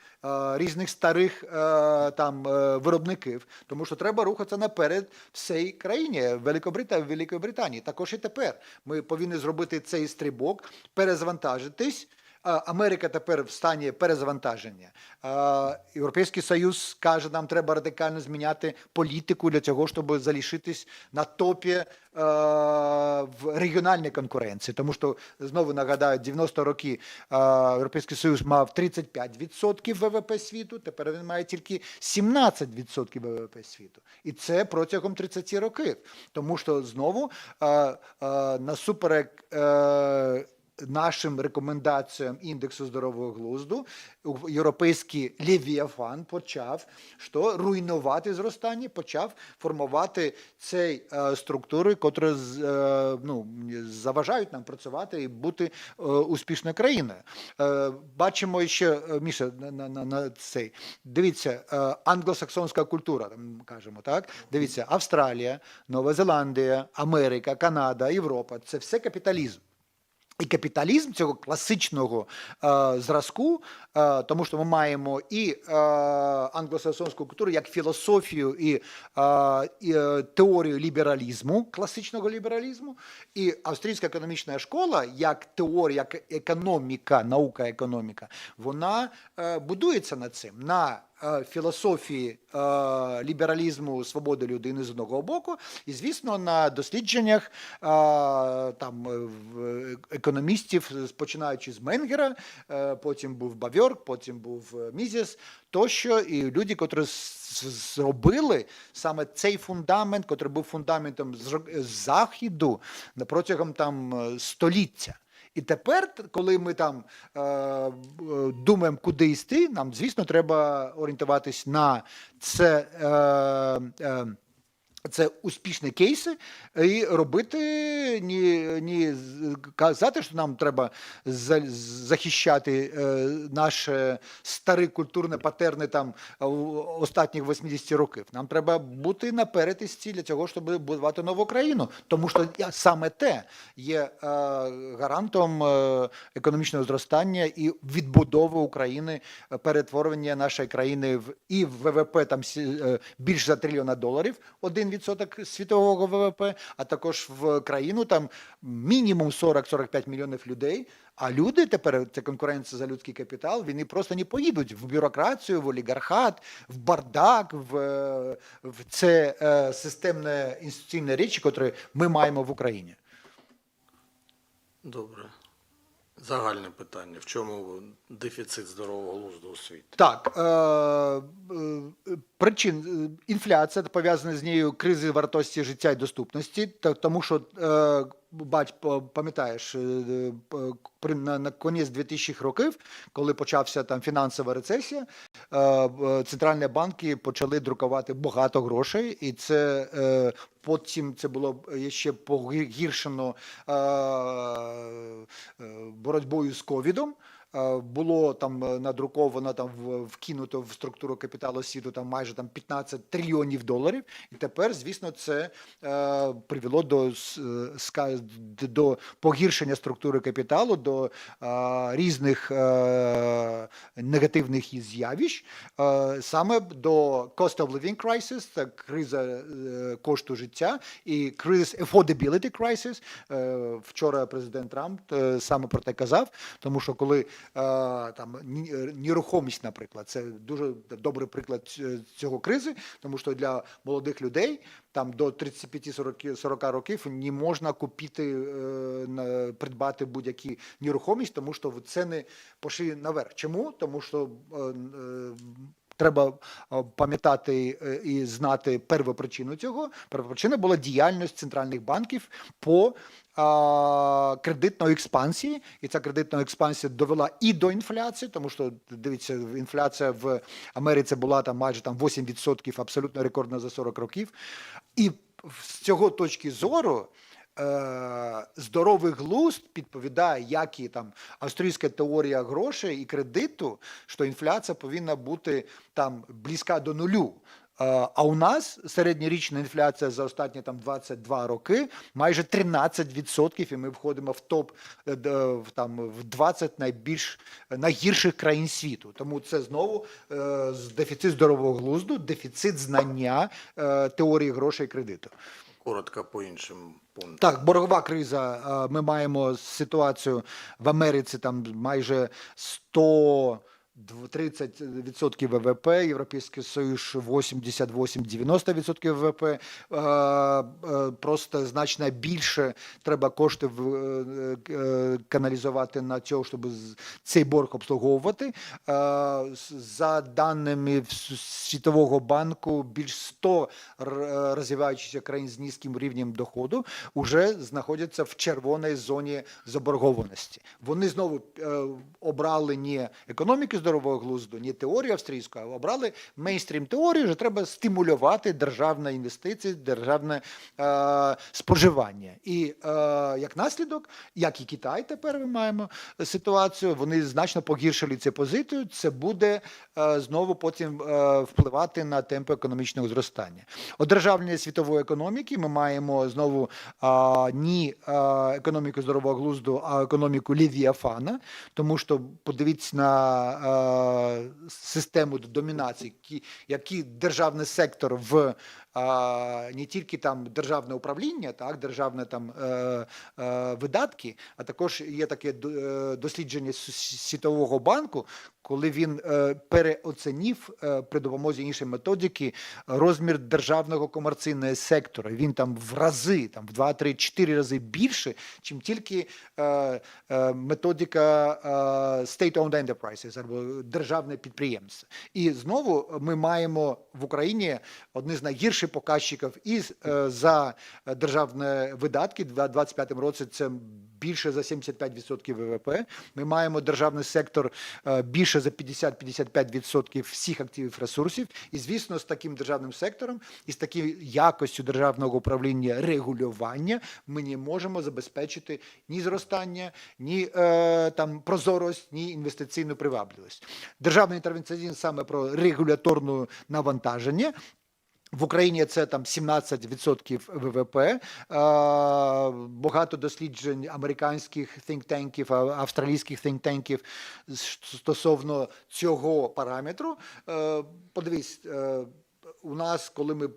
різних старих виробників, тому що треба рухатися наперед всій країні, Великої Британії. Також і тепер ми повинні зробити цей стрибок, перезвантажитись. Америка тепер в стані перезвантаження. Європейський Союз каже, нам треба радикально зміняти політику для того, щоб залишитись на топі в регіональній конкуренції. Тому що, знову нагадаю, 90 роки Європейський Союз мав 35% ВВП світу, тепер він має тільки 17% ВВП світу. І це протягом 30 років. Тому що, знову, насуперек нашим рекомендаціям індексу здорового глузду, європейський Левіафан почав руйнувати зростання, почав формувати ці структури, які заважають нам працювати і бути успішною країною. Бачимо ще, Міша, на цей. Дивіться, англосаксонська культура, кажемо, так? Дивіться, Австралія, Нова Зеландія, Америка, Канада, Європа – це все капіталізм. І капіталізм цього класичного зразку, тому що ми маємо і англосаксонську культуру як філософію і теорію лібералізму, класичного лібералізму, і австрійська економічна школа як теорія, як економіка, наука-економіка, вона будується над цим, на філософії лібералізму, свободи людини з одного боку, і, звісно, на дослідженнях економістів, починаючи з Менгера, потім був Бавьорк, потім був Мізес, тощо, і люди, котрі зробили саме цей фундамент, котрий був фундаментом Заходу протягом століття. І тепер, коли ми думаємо, куди йти, нам, звісно, треба орієнтуватись на це успішні кейси і робити, не казати, що нам треба захищати наші старі культурні патерни останніх 80 років. Нам треба бути наперед для того, щоб будувати нову країну. Тому що саме те є гарантом економічного зростання і відбудови України, перетворення нашої країни і в ВВП більше за $1 трильйон, 1% світового ВВП, а також в країну мінімум 40-45 мільйонів людей, а люди тепер, це конкуренція за людський капітал, вони просто не поїдуть в бюрократію, в олігархат, в бардак, в це системне інституційне речі, які ми маємо в Україні. Добре. Загальне питання. В чому дефіцит здорового глузду у світі? Так, причин інфляція, пов'язана з нею кризи вартості життя і доступності, тому що, пам'ятаєш, на кінець 2000-х років, коли почався фінансова рецесія, центральні банки почали друкувати багато грошей, і це потім це було ще погіршено боротьбою з ковідом. Було надруковано, вкинуто в структуру капіталу світу майже $15 трильйонів. І тепер, звісно, це привело до погіршення структури капіталу, до різних негативних з'явищ, саме до cost of living crisis, це криза кошту життя, і кризис affordability crisis. Вчора президент Трамп саме про те казав, тому що коли нерухомість, наприклад, це дуже добрий приклад цього кризи, тому що для молодих людей до 35-40 років не можна придбати будь-яку нерухомість, тому що ціни пішли наверх. Чому? Тому що треба пам'ятати і знати первопричину цього. Первопричина була діяльність центральних банків по кредитної експансії, і ця кредитна експансія довела і до інфляції, тому що, дивіться, інфляція в Америці була майже 8%, абсолютно рекордна за 40 років. І з цього точки зору здоровий глузд відповідає, як і там австрійська теорія грошей і кредиту, що інфляція повинна бути там близька до нулю. А у нас середньорічна інфляція за останні там 22 роки майже 13%, і ми входимо в топ в 20 найгірших країн світу. Тому це знову дефіцит здорового глузду, дефіцит знання теорії грошей і кредиту. Коротко по іншим пунктам. Так, боргова криза. Ми маємо ситуацію в Америці, там майже 130% ВВП, Європейський Союз 88-90% ВВП. Просто значно більше треба коштів каналізувати на цього, щоб цей борг обслуговувати. За даними Світового банку, більш 100 розвиваючихся країн з низьким рівнем доходу вже знаходяться в червоній зоні заборгованості. Вони знову обрали не економіку здорового глузду, не теорію австрійську, а обрали мейнстрім теорію, що треба стимулювати державні інвестиції, державне споживання. І як наслідок, як і Китай тепер ми маємо ситуацію, вони значно погіршили цю позицію, це буде знову потім впливати на темпи економічного зростання. Одержавлення світової економіки ми маємо знову не економіку здорового глузду, а економіку Левіафана, тому що подивіться на систему домінації, який державний сектор в не тільки там державне управління, так, державне там видатки, а також є таке дослідження Світового банку, коли він переоцінив при допомозі іншої методики розмір державного комерційного сектора. Він там в рази, там в 2, 3, 4 рази більше, чим тільки методика state-owned enterprises, або державне підприємство. І знову ми маємо в Україні одні з найгірших показчиків і за державні видатки. В 2025 році це більше за 75% ВВП. Ми маємо державний сектор більше за 50-55% всіх активів ресурсів. І, звісно, з таким державним сектором і з такою якостю державного управління регулювання ми не можемо забезпечити ні зростання, ні там прозорість, ні інвестиційну привабливість. Державний інтервенціонізм саме про регуляторне навантаження. В Україні це там 17% ВВП, багато досліджень американських think-танків, австралійських think-танків стосовно цього параметру. Подивись, у нас, коли ми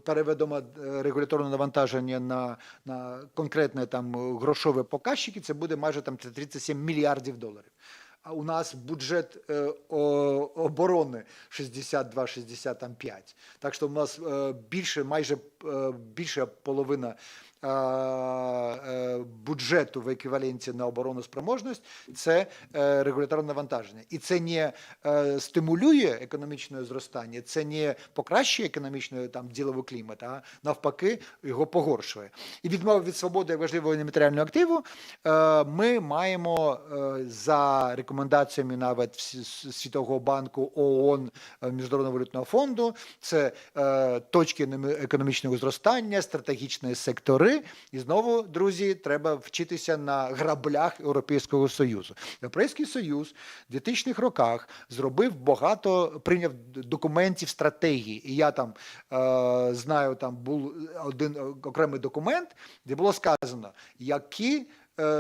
переведемо регуляторне навантаження на конкретне там грошові показчики, це буде майже там 37 мільярдів доларів. А у нас бюджет оборони 62-65. Так що у нас майже більше половина бюджету в еквіваленті на обороноспроможність – це регуляторне навантаження. І це не стимулює економічне зростання, це не покращує економічний там діловий клімат, а навпаки його погоршує. І відмова від свободи як важливого нематеріального активу ми маємо за рекомендаціями навіть Світового банку, ООН, Міжнародного валютного фонду, це точки економічного зростання, стратегічні сектори. І знову, друзі, треба вчитися на граблях Європейського Союзу. Європейський Союз в 2000-х роках прийняв документів стратегії. І я там знаю, там був один окремий документ, де було сказано, які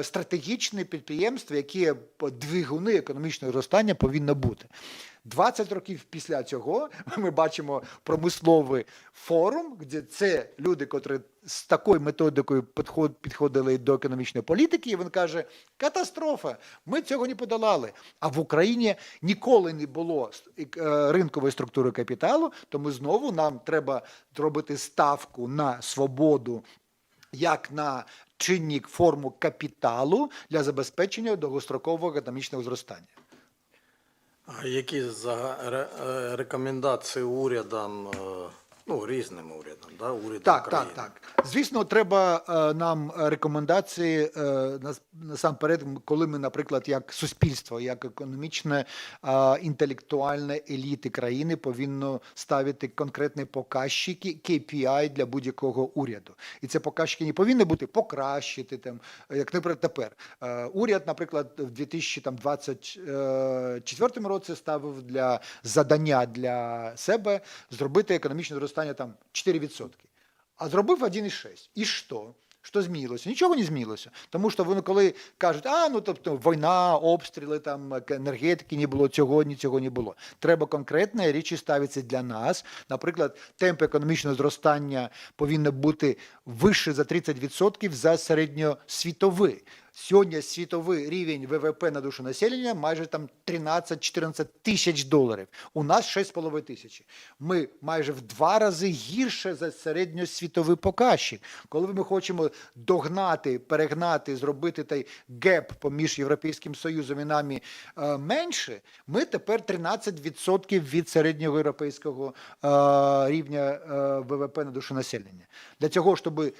стратегічні підприємства, які двигуни економічного зростання повинні бути. 20 років після цього ми бачимо промисловий форум, де це люди, котрі з такою методикою підходили до економічної політики, і він каже, катастрофа, ми цього не подолали. А в Україні ніколи не було ринкової структури капіталу, тому знову нам треба робити ставку на свободу, як на чинник форму капіталу для забезпечення довгострокового економічного зростання. А які рекомендації урядам Ну, різним урядом, да? Урядом Так, країни. так. Звісно, треба нам рекомендації насамперед, коли ми, наприклад, як суспільство, як економічне, інтелектуальне еліти країни повинно ставити конкретні показники, KPI для будь-якого уряду. І це показники не повинні бути покращити, там, як, наприклад, тепер. Уряд, наприклад, в 2024 році ставив для задання для себе зробити економічне зростання там 4%. А зробив 1,6. І що? Що змінилося? Нічого не змінилося. Тому що вони коли кажуть, тобто війна, обстріли, там, енергетики не було, цього не було. Треба конкретні речі ставитися для нас. Наприклад, темп економічного зростання повинен бути вище за 30% за середньосвітовий. Сьогодні світовий рівень ВВП на душу населення майже там 13-14 тисяч доларів. У нас 6,5 тисячі. Ми майже в 2 рази гірше за середньосвітовий показчик. Коли ми хочемо догнати, перегнати, зробити той геп поміж Європейським Союзом і нами менше, ми тепер 13% від середнього європейського рівня ВВП на душу населення. Для цього, щоб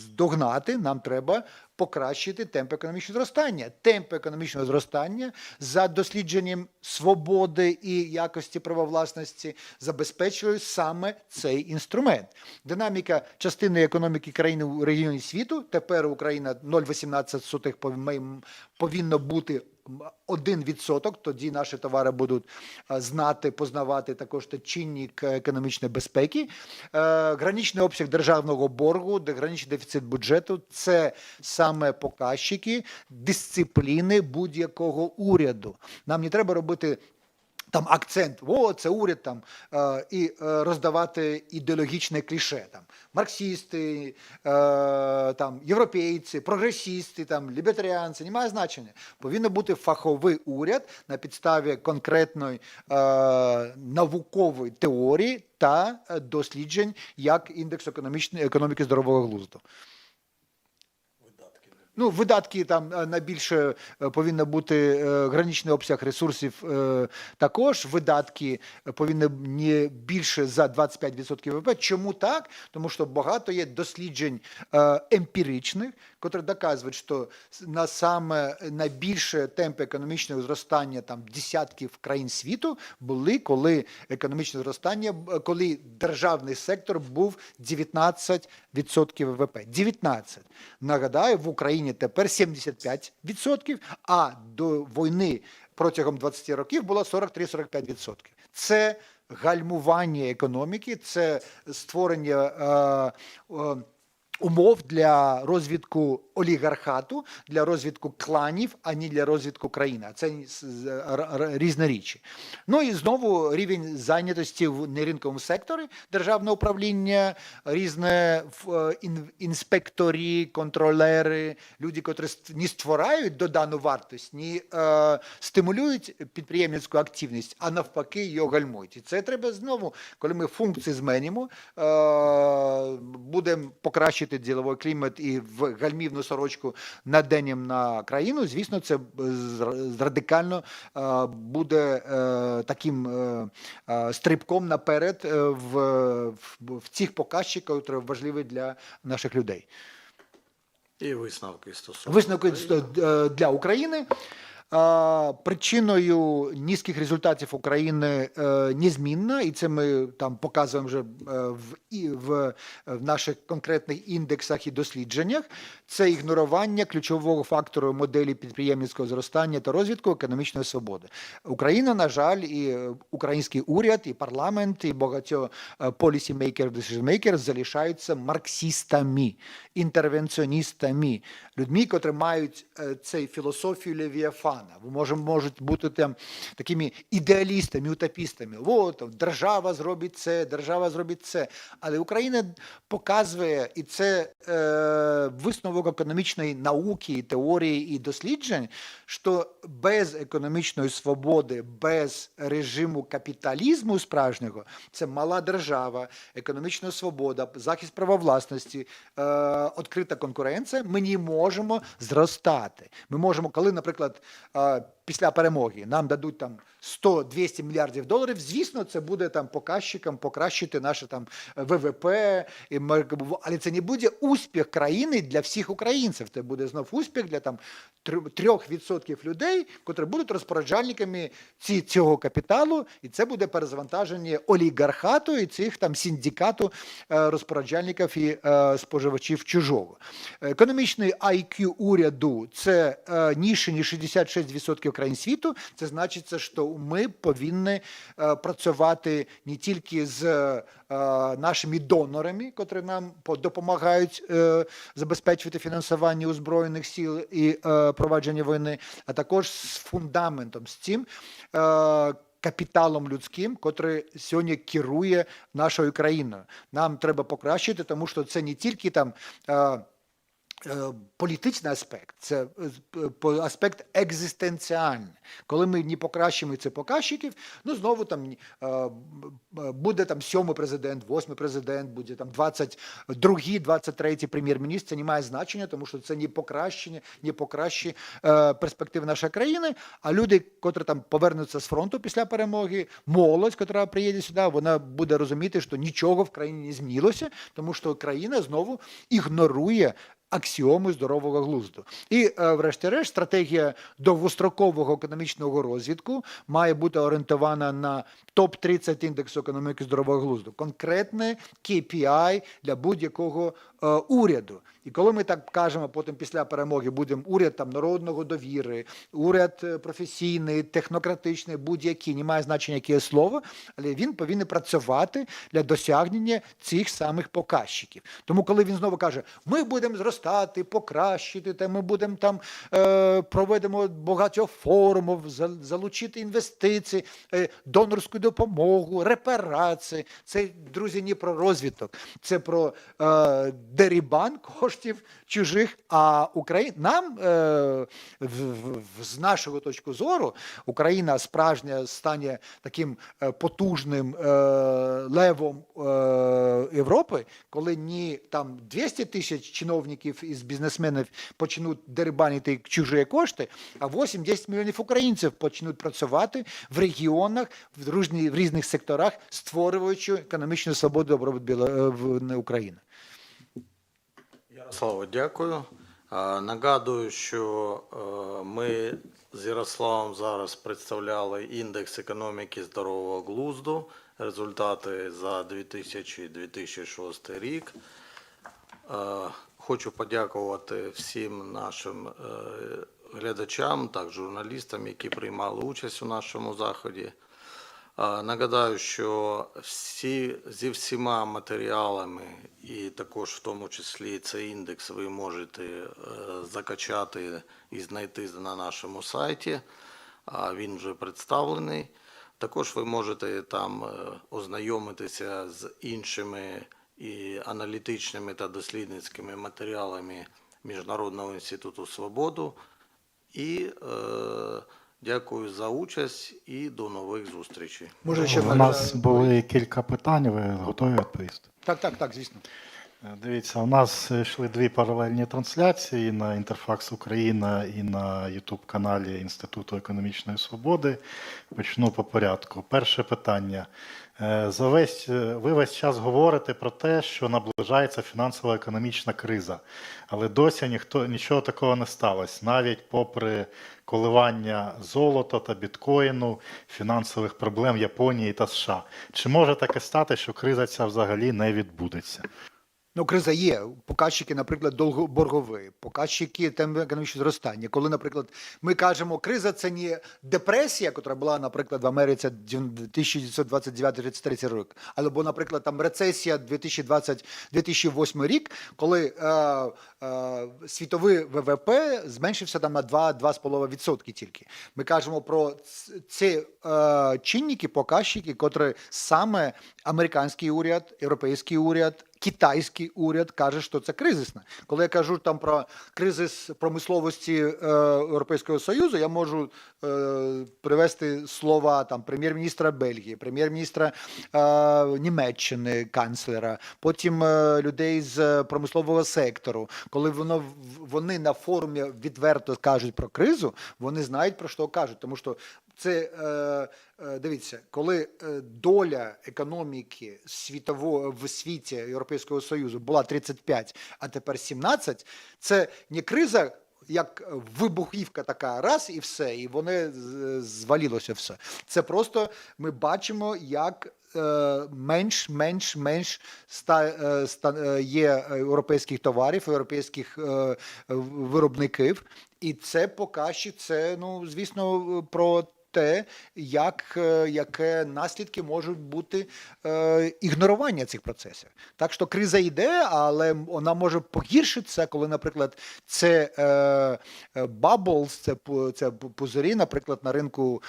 догнати, нам треба покращити темп економічного зростання. Темп економічного зростання за дослідженням свободи і якості правовласності забезпечує саме цей інструмент. Динаміка частини економіки країни у регіоні світу, тепер Україна 0,18 повинно бути 1%, тоді наші товари будуть знати, познавати також чинник економічної безпеки. Граничний обсяг державного боргу, граничний дефіцит бюджету – це саме показники дисципліни будь-якого уряду. Нам не треба робити там акцент, це уряд там, і роздавати ідеологічне кліше. Там, марксисти, там, європейці, прогресісти, там, лібертаріанці, немає значення. Повинен бути фаховий уряд на підставі конкретної наукової теорії та досліджень, як індекс економіки здорового глузду. Видатки там найбільше повинно бути граничний обсяг ресурсів також. Видатки повинні не більше за 25% ВВП. Чому так? Тому що багато є досліджень емпіричних, які доказують, що на саме найбільше темпи економічного зростання там десятків країн світу були, коли економічне зростання, коли державний сектор був 19% ВВП. 19. Нагадаю, в Україні тепер 75%, а до війни протягом 20 років було 43-45%. Це гальмування економіки, це створення умов для розвитку олігархату, для розвитку кланів, а не для розвитку країни. Це різні речі. І знову рівень зайнятості в неринковому секторі, державне управління, різні інспекторі, контролери, люди, які не створюють додану вартість, не стимулюють підприємницьку активність, а навпаки її гальмують. І це треба знову, коли ми функції змінимо, будемо покращити діловий клімат і в гальмівну сорочку наденем на країну, звісно, це радикально буде таким стрибком наперед в цих показчиках, які важливі для наших людей. І висновки стосовно. Висновки для України. Причиною низьких результатів України незмінна, і це ми там показуємо вже в наших конкретних індексах і дослідженнях, це ігнорування ключового фактору моделі підприємницького зростання та розвитку економічної свободи. Україна, на жаль, і український уряд, і парламент, і багато policymakers, decision-makers залишаються марксистами, інтервенціоністами, людьми, котрі мають цей філософію Левіафана. Можуть бути там такими ідеалістами, утопістами. Держава зробить це, держава зробить це. Але Україна показує, і це висновок економічної науки, теорії і досліджень, що без економічної свободи, без режиму капіталізму справжнього, це мала держава, економічна свобода, захист правовласності, відкрита конкуренція, ми не можемо зростати. Ми можемо, коли, наприклад, після перемоги нам дадуть там 100-200 мільярдів доларів, звісно, це буде там показчиком покращити наше там ВВП, але це не буде успіх країни для всіх українців. Це буде знов успіх для там 3% людей, котрі будуть розпоряджальниками цього капіталу, і це буде перезавантаження олігархату і цих там синдикату розпоряджальників і споживачів чужого. Економічний IQ уряду – це нижче, ніж 66% країн світу. Це значить, що ми повинні працювати не тільки з нашими донорами, котрі нам допомагають забезпечувати фінансування озброєних сил і провадження війни, а також з фундаментом, з цим капіталом людським, котрий сьогодні керує нашою країною. Нам треба покращити, тому що це не тільки там політичний аспект, це аспект екзистенціальний. Коли ми не покращимо ці показчиків, ну знову там буде там 7-й президент, 8-й президент, буде там 22-й, 23-й прем'єр-міністр, це не має значення, тому що це не покращить перспективи нашої країни, а люди, котрі там повернуться з фронту після перемоги, молодь, котра приїде сюди, вона буде розуміти, що нічого в країні не змінилося, тому що країна знову ігнорує аксіоми здорового глузду. І, врешті-решт, стратегія довгострокового економічного розвитку має бути орієнтована на топ-30 індексу економіки здорового глузду. Конкретне KPI для будь-якого уряду. І коли ми так кажемо, потім після перемоги будемо уряд там народного довіри, уряд професійний, технократичний, будь-який, немає значення, яке слово, але він повинен працювати для досягнення цих самих показчиків. Тому коли він знову каже, ми будемо зростати, покращити, ми будемо там проведемо багатьох форумів, залучити інвестиції, донорську допомогу, репарації. Це, друзі, не про розвиток, це про дерибан коштів чужих, а нам, з нашого точки зору, Україна справжня стане таким потужним левом Європи, коли не там 200 тисяч чиновників із бізнесменів почнуть дерибанити чужі кошти, а 8-10 мільйонів українців почнуть працювати в регіонах, в різних секторах, створюючи економічну свободу і добробут України. Ярославе, дякую. Нагадую, що ми з Ярославом зараз представляли індекс економіки здорового глузду, результати за 2000-2006 рік. Хочу подякувати всім нашим глядачам, так журналістам, які приймали участь у нашому заході. Нагадаю, що зі всіма матеріалами, і також в тому числі цей індекс ви можете закачати і знайти на нашому сайті. Він вже представлений. Також ви можете там ознайомитися з іншими і аналітичними та дослідницькими матеріалами Міжнародного інституту свободи. І дякую за участь і до нових зустрічей. Може, ще У нас були кілька питань, ви готові відповісти? Так, звісно. Дивіться, у нас йшли дві паралельні трансляції на Інтерфакс Україна і на YouTube-каналі Інституту економічної свободи. Почну по порядку. Перше питання. Ви весь час говорите про те, що наближається фінансово-економічна криза, але досі нічого такого не сталося, навіть попри коливання золота та біткоїну, фінансових проблем Японії та США. Чи може таке стати, що криза ця взагалі не відбудеться? Ну, криза є. Показчики, наприклад, боргові, показчики темпу економічного зростання. Коли, наприклад, ми кажемо, криза – це не депресія, яка була, наприклад, в Америці 1929-33 рік, або, наприклад, там рецесія 2008 рік, коли світовий ВВП зменшився там на 2-2,5% тільки. Ми кажемо про ці чинники, показчики, котрі саме американський уряд, європейський уряд китайський уряд каже, що це кризисне. Коли я кажу там про кризис промисловості Європейського Союзу, я можу привести слова там прем'єр-міністра Бельгії, прем'єр-міністра Німеччини, канцлера, потім людей з промислового сектору. Коли вони на форумі відверто кажуть про кризу, вони знають, про що кажуть. Тому що це, дивіться, коли доля економіки в світі Європейського Союзу була 35, а тепер 17, це не криза, як вибухівка така, раз і все, і вони звалилося все. Це просто ми бачимо, як менш є європейських товарів, європейських виробників, і це показчик, це, ну, звісно, про те, яке наслідки можуть бути ігнорування цих процесів. Так що криза йде, але вона може погіршитися, коли, наприклад, це bubbles, це пузирі, наприклад, на ринку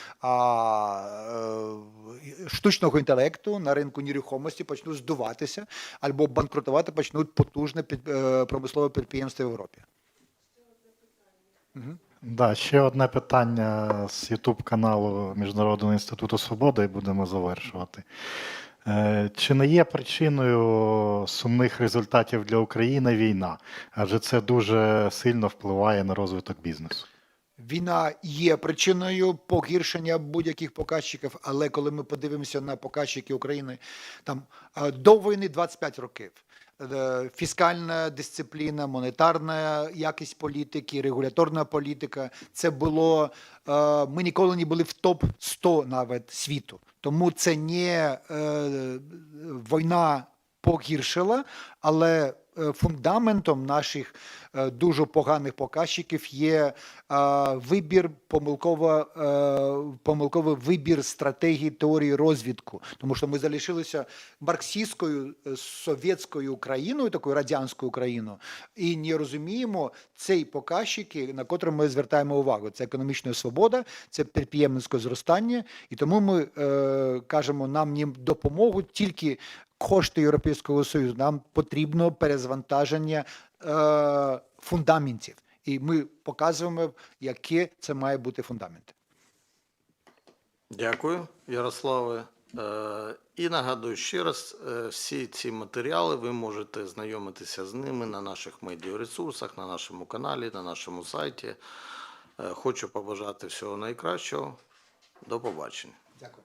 штучного інтелекту, на ринку нерухомості почнуть здуватися, або банкрутувати почнуть потужне промислове підприємство в Європі. Да, ще одне питання з YouTube-каналу Міжнародного інституту свободи, і будемо завершувати. Чи не є причиною сумних результатів для України війна? Адже це дуже сильно впливає на розвиток бізнесу. Війна є причиною погіршення будь-яких показчиків, але коли ми подивимося на показчики України, там до війни 25 років. Фіскальна дисципліна, монетарна якість політики, регуляторна політика. Це було, ми ніколи не були в топ-100 навіть світу. Тому це не війна погіршила, але фундаментом наших дуже поганих показчиків є помилковий вибір стратегії теорії розвитку. Тому що ми залишилися марксистською, совєтською Україною, такою радянською Україною, і не розуміємо цей показчики, на котрі ми звертаємо увагу. Це економічна свобода, це підприємницьке зростання, і тому ми кажемо, нам не допоможуть тільки кошти Європейського Союзу, нам потрібно перезвантаження фундаментів. І ми показуємо, які це має бути фундаменти. Дякую, Ярославе. І нагадую ще раз, всі ці матеріали ви можете знайомитися з ними на наших медіаресурсах, на нашому каналі, на нашому сайті. Хочу побажати всього найкращого. До побачення. Дякую.